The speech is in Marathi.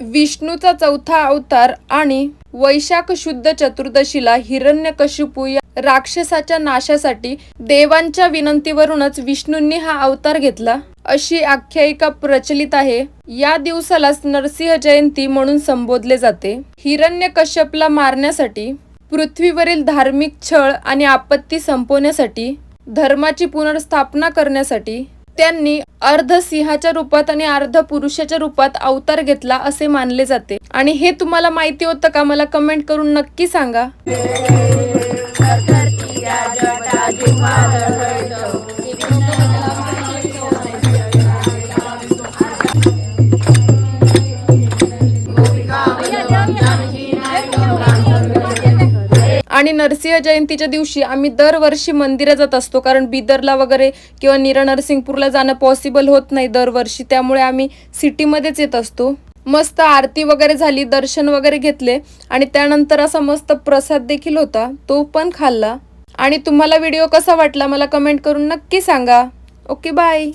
विष्णूचा चौथा अवतार आणि वैशाख शुद्ध चतुर्दशीला हिरण्यकशिपू या राक्षसाच्या नाशासाठी देवांच्या विनंतीवरूनच विष्णूंनी हा अवतार घेतला अशी आख्यायिका प्रचलित आहे। या दिवसालाच नरसिंह जयंती म्हणून संबोधले जाते। हिरण्यकश्यपला मारण्यासाठी, पृथ्वीवरील धार्मिक छळ आणि आपत्ती संपवण्यासाठी, धर्माची पुनर्स्थापना करण्यासाठी त्यांनी अर्ध सिंहाच्या रूपात आणि अर्ध पुरुषाच्या रूपात अवतार घेतला असे मानले जाते। आणि हे तुम्हाला माहिती होतं का? मला कमेंट करून नक्की सांगा। आणि नरसिंह जयंतीच्या दिवशी आम्ही दरवर्षी मंदिरात जात असतो, कारण बिदरला वगैरे किंवा नरसिंगपूरला जाणं पॉसिबल होत नाही दरवर्षी, त्यामुळे आम्ही सिटीमध्येच येत असतो। मस्त आरती वगैरे झाली, दर्शन वगैरे घेतले आणि त्यानंतर असा मस्त प्रसाद देखील होता, तो पण खाल्ला। आणि तुम्हाला व्हिडिओ कसा वाटला मला कमेंट करून नक्की सांगा। Okay, bye.